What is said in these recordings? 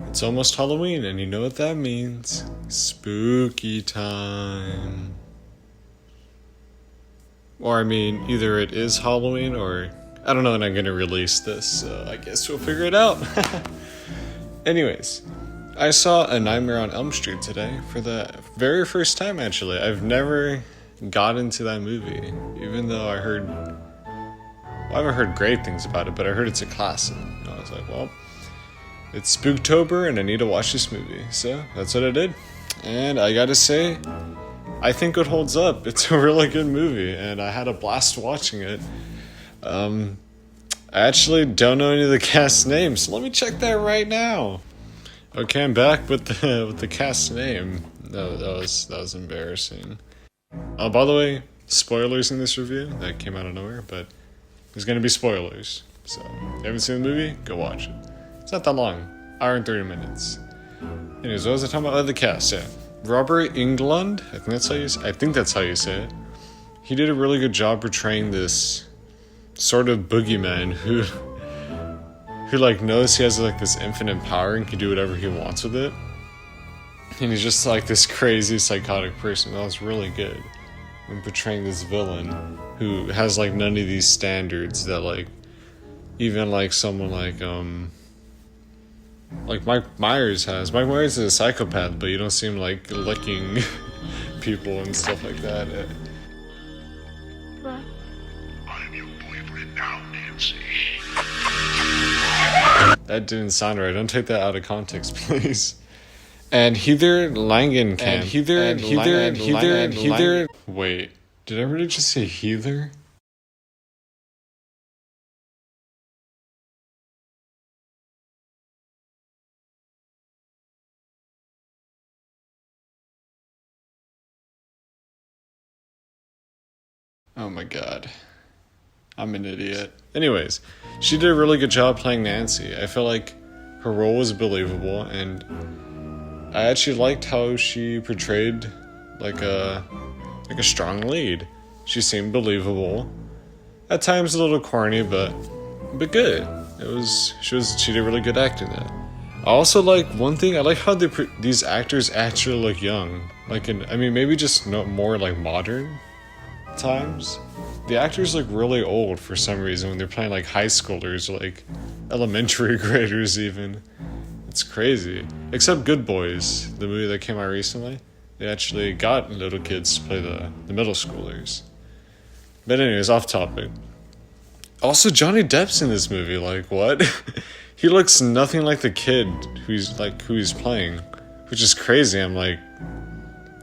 It's almost Halloween, and you know what that means. Spooky time. Or, I mean, either it is Halloween, or I don't know when I'm gonna release this, so I guess we'll figure it out. Anyways, I saw A Nightmare on Elm Street today for the very first time, actually. I've never got into that movie, even though I haven't heard great things about it, but I heard it's a classic. And I was like, well, it's Spooktober and I need to watch this movie. So that's what I did. And I gotta say, I think it holds up. It's a really good movie and I had a blast watching it. I actually don't know any of the cast names, so let me check that right now. Okay, I'm back with the cast name. That was embarrassing. By the way, spoilers in this review. That came out of nowhere, but there's gonna be spoilers. So, if you haven't seen the movie, go watch it. It's not that long. Hour and 30 minutes. Anyways, what was I talking about? Oh, the cast, yeah. Robert Englund, I think that's how you say it. He did a really good job portraying this sort of boogeyman who like knows he has like this infinite power and can do whatever he wants with it. And he's just like this crazy psychotic person. That was really good when portraying this villain who has like none of these standards that like even like someone like Mike Myers has. Mike Myers is a psychopath, but you don't see him like licking people and stuff like that. What? I'm your boyfriend now, Nancy. That didn't sound right. Don't take that out of context, please. And Heather Langenkamp. Heather. Wait, did I really just say Heather? Oh my god. I'm an idiot. Anyways, she did a really good job playing Nancy. I feel like her role was believable, and I actually liked how she portrayed like a strong lead. She seemed believable. At times a little corny, but good. She did really good acting there. I also like one thing. I like how these actors actually look young. Maybe just more like modern times. The actors look really old for some reason when they're playing like high schoolers, like elementary graders even. It's crazy. Except Good Boys, the movie that came out recently. They actually got little kids to play the middle schoolers. But anyways, off topic. Also, Johnny Depp's in this movie. Like, what? He looks nothing like the kid who he's playing, which is crazy. I'm like,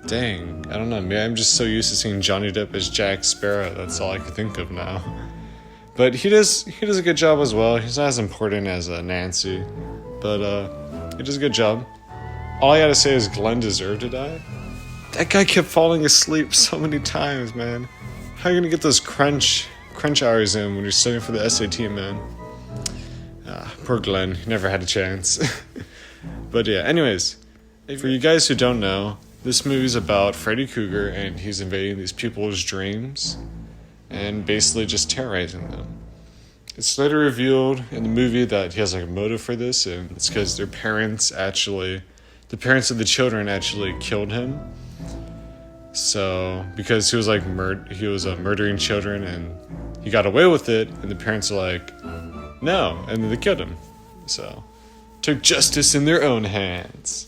dang, I don't know. Maybe I'm just so used to seeing Johnny Depp as Jack Sparrow. That's all I can think of now. But he does a good job as well. He's not as important as Nancy, but he does a good job. All I gotta say is Glenn deserved to die. That guy kept falling asleep so many times, man. How are you gonna get those crunch hours in when you're studying for the SAT, man? Poor Glenn. He never had a chance. But yeah, anyways, for you guys who don't know, this movie's about Freddy Krueger, and he's invading these people's dreams and basically just terrorizing them. It's later revealed in the movie that he has like a motive for this, and it's because the parents of the children actually killed him. So, because he was like murdering children and he got away with it, and the parents are like, no, and then they killed him. So, took justice in their own hands.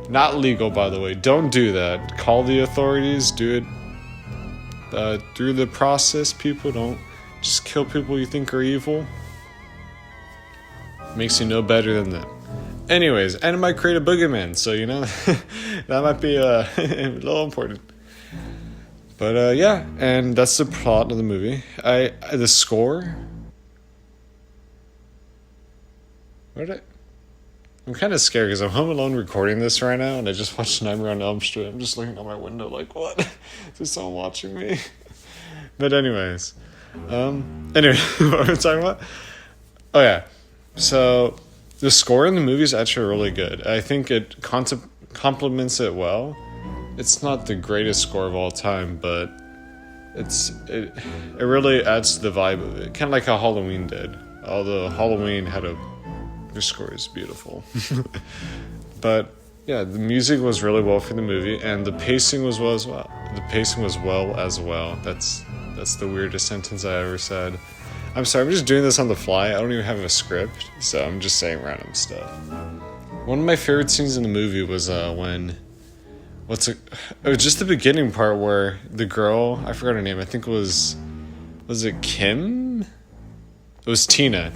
Not legal, by the way. Don't do that. Call the authorities. Do it through the process. People don't just kill people you think are evil. Makes you no better than them. Anyways, and it might create a boogeyman, so you know that might be a little important. But yeah, and that's the plot of the movie. The score. I'm kind of scared because I'm home alone recording this right now, and I just watched Nightmare on Elm Street. I'm just looking out my window like, what? Is there someone watching me? But anyways, anyway, what am I talking about? Oh yeah, so the score in the movie is actually really good. I think it complements it well. It's not the greatest score of all time, but it really adds to the vibe of it. Kind of like how Halloween did. Although Halloween had a The score is beautiful. But yeah, the music was really well for the movie, and the pacing was well as well. The pacing was well as well. That's the weirdest sentence I ever said. I'm sorry, I'm just doing this on the fly. I don't even have a script, so I'm just saying random stuff. One of my favorite scenes in the movie was when it was just the beginning part where the girl, I forgot her name, I think was it Kim? It was Tina.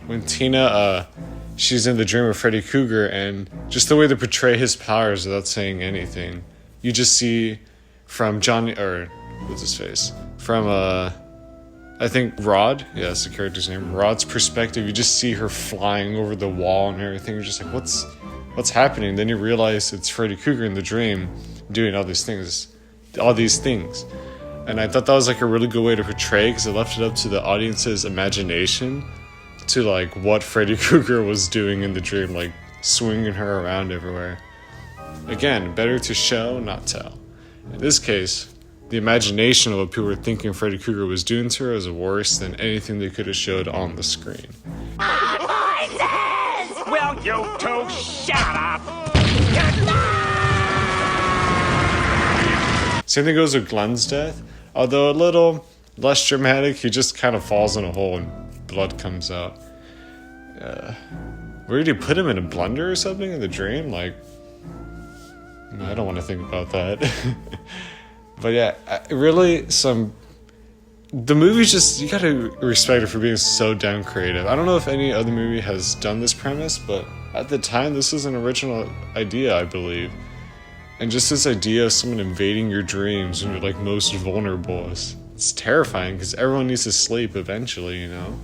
When Tina, she's in the dream of Freddy Krueger, and just the way they portray his powers without saying anything, you just see from Johnny, or what's his face? From, I think Rod, yeah, that's the character's name, Rod's perspective, you just see her flying over the wall and everything. You're just like, what's happening? Then you realize it's Freddy Krueger in the dream doing all these things. And I thought that was like a really good way to portray, because it left it up to the audience's imagination to like what Freddy Krueger was doing in the dream, like swinging her around everywhere. Again, better to show, not tell. In this case, the imagination of what people were thinking Freddy Krueger was doing to her was worse than anything they could have showed on the screen. Voices! Will you two shut up? Same thing goes with Glenn's death. Although a little less dramatic, he just kind of falls in a hole and blood comes out. Where did he put him, in a blender or something in the dream? Like, I don't want to think about that. But yeah, the movie's just, you gotta respect it for being so damn creative. I don't know if any other movie has done this premise, but at the time, this was an original idea, I believe. And just this idea of someone invading your dreams when you're like most vulnerable it's terrifying, because everyone needs to sleep eventually, you know?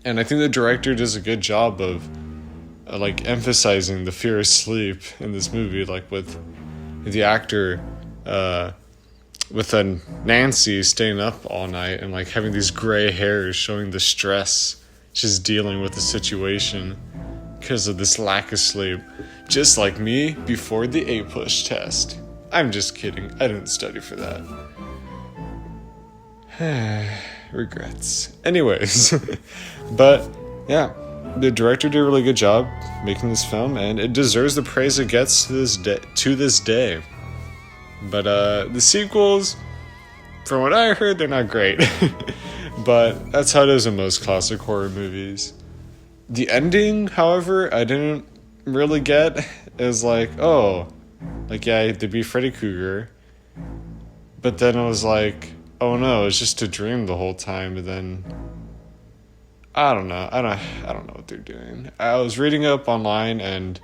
And I think the director does a good job of like emphasizing the fear of sleep in this movie, like with the actor, with Nancy staying up all night and like having these gray hairs showing the stress she's dealing with the situation because of this lack of sleep. Just like me before the APUSH test. I'm just kidding. I didn't study for that. Regrets. Anyways. But, yeah. The director did a really good job making this film, and it deserves the praise it gets to this day. But, the sequels, from what I heard, they're not great. But that's how it is in most classic horror movies. The ending, however, I didn't really get. Is like, oh, like, yeah, they beat Freddy Krueger, but then I was like, oh no, it's just a dream the whole time. And then I don't know what they're doing. I was reading up online, and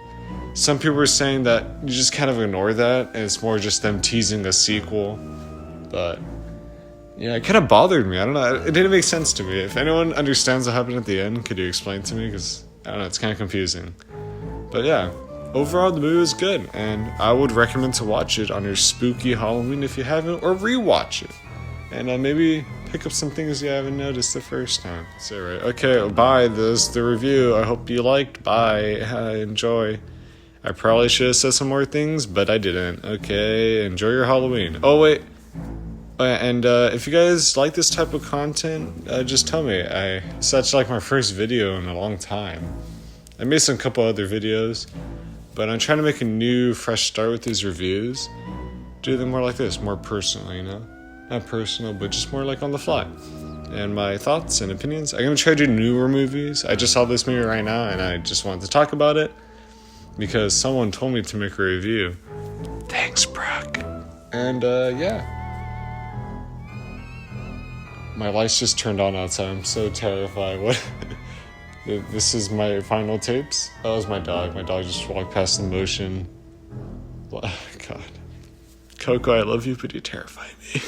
some people were saying that you just kind of ignore that, and it's more just them teasing a sequel. But yeah, it kind of bothered me. I don't know, it didn't make sense to me. If anyone understands what happened at the end, could you explain to me? Because I don't know, it's kind of confusing. But yeah, overall the movie was good, and I would recommend to watch it on your spooky Halloween if you haven't, or rewatch it, and maybe pick up some things you haven't noticed the first time. Say right. Okay, bye. This is the review. I hope you liked. Bye. Enjoy. I probably should have said some more things, but I didn't. Okay, enjoy your Halloween. Oh wait, and if you guys like this type of content, just tell me. It's actually like my first video in a long time. I made some couple other videos, but I'm trying to make a new, fresh start with these reviews. Do them more like this, more personal, you know? Not personal, but just more like on the fly. And my thoughts and opinions. I'm going to try to do newer movies. I just saw this movie right now, and I just wanted to talk about it because someone told me to make a review. Thanks, Brooke. And, yeah. My lights just turned on outside. I'm so terrified. What? This is my final tapes. That was my dog. My dog just walked past the motion. God. Coco, I love you, but you terrify me.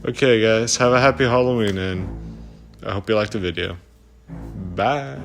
Okay, guys. Have a happy Halloween, and I hope you liked the video. Bye.